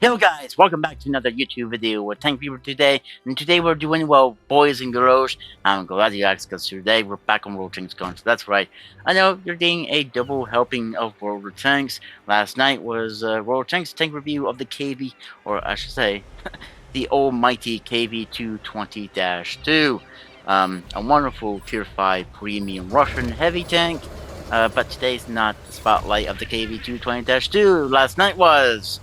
Hello guys, welcome back to another YouTube video with Tank Fever today, and today we're doing, well, boys and girls. I'm glad you asked, because today we're back on World Tanks Guns. That's right, I know you're getting a double helping of World of Tanks. Last night was World Tanks tank review of the KV, or I should say, the almighty KV-220-2. A wonderful Tier 5 premium Russian heavy tank. But today's not the spotlight of the KV-220-2. Last night was.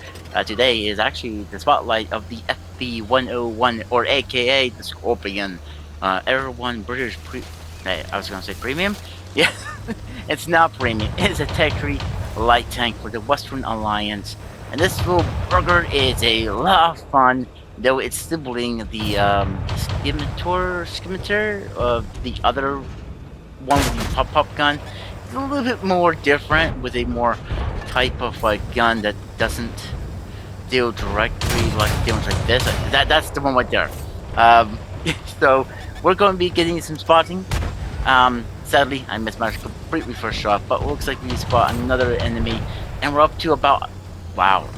Today is actually the spotlight of the FB-101, or AKA the Scorpion. Everyone British I was gonna say premium? Yeah, it's not premium. It's a Tech 3 light tank for the Western Alliance. And this little burger is a lot of fun, though it's sibling the Scimitar of the other one with the pop gun. It's a little bit more different, with a more type of gun that doesn't deal directly like damage like this. That's the one right there. So we're going to be getting some spotting. Sadly, I mismatched completely first shot, but it looks like we spot another enemy, and we're up to about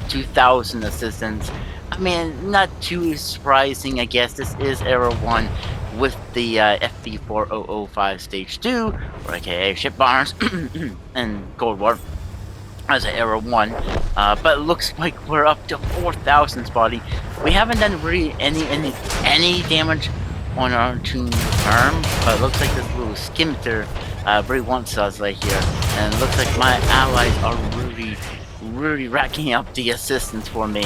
2,000 assistants. I mean, not too surprising, I guess. This is Era 1 with the FB-4005 Stage 2, or aka Ship Bombers, and Cold War as an Era 1, but it looks like we're up to 4,000 spotting. We haven't done really any damage on our two arm, but it looks like this little Scimitar really wants us right here, and it looks like my allies are really racking up the assistance for me.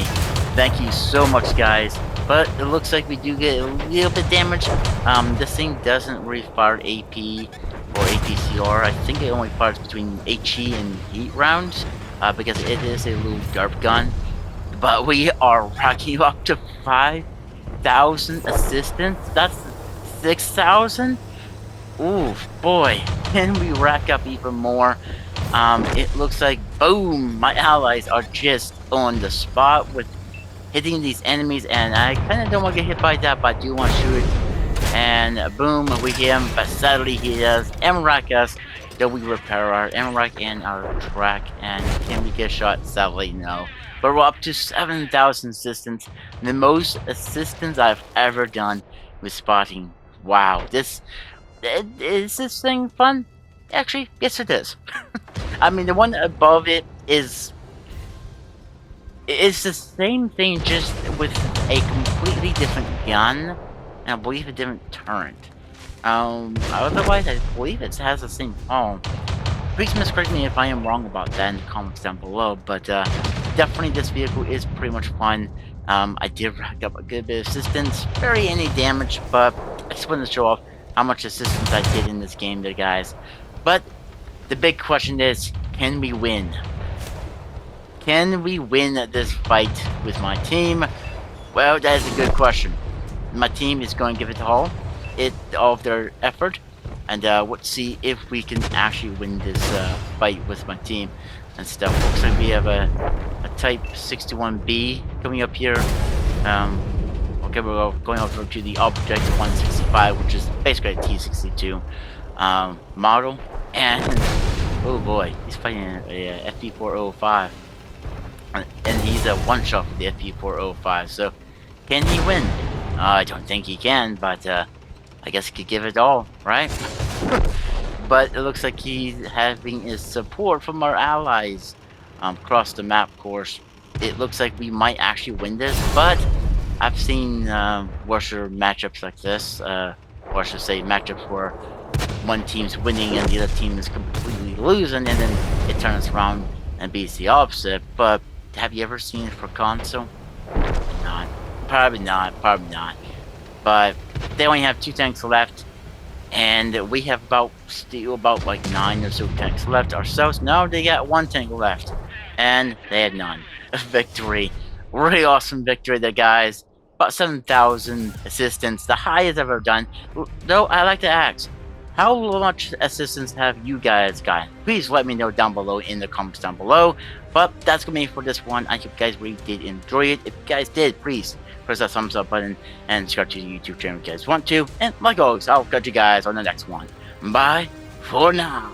Thank you so much, guys. But it looks like we do get a little bit damage. This thing doesn't really fire AP or APCR. I think it only fires between HE and heat rounds, because it is a little DARP gun. But we are racking up to 5,000 assistants. That's 6,000. Ooh, boy, can we rack up even more? It looks like, boom, my allies are just on the spot with hitting these enemies, and I kind of don't want to get hit by that, but I do want to shoot. And boom, we hit him, but sadly he does MRAC us. Though we repair our MRAC and our track, and can we get shot? Sadly, no. But we're up to 7,000 assistants, the most assistants I've ever done with spotting. Wow, is this thing fun? Actually, yes it is. I mean, the one above it is... It's the same thing, just with a completely different gun, and I believe a different turret. Otherwise, I believe it has the same palm. Please miscorrect me if I am wrong about that in the comments down below, but definitely this vehicle is pretty much fun. I did rack up a good bit of assistance, barely any damage, but I just wanted to show off how much assistance I did in this game there, guys. But the big question is, can we win? Can we win this fight with my team? Well, that is a good question. My team is going to give it all of their effort, and let's see if we can actually win this fight with my team and stuff. Looks like we have a Type 61B coming up here. Okay, we're going over to the Object 165, which is basically a T62 model, and oh boy, he's fighting a FB-4005. And he's a one-shot for the FB-4005, so can he win? I don't think he can, but I guess he could give it all, right? But it looks like he's having his support from our allies across the map course. It looks like we might actually win this, but I've seen worse matchups like this, or I should say matchups where one team's winning and the other team is completely losing, and then it turns around and beats the opposite. But have you ever seen it for console? Not. Probably not. But they only have 2 tanks left, and we have still about like 9 or so tanks left ourselves. No, they got 1 tank left, and they had none. A victory. Really awesome victory there, guys. About 7,000 assistants, the highest I've ever done. Though I like to ask, how much assistance have you guys got? Please let me know down below in the comments down below. But that's gonna be it for this one. I hope you guys really did enjoy it. If you guys did, please press that thumbs up button and subscribe to the YouTube channel if you guys want to. And like always, I'll catch you guys on the next one. Bye for now.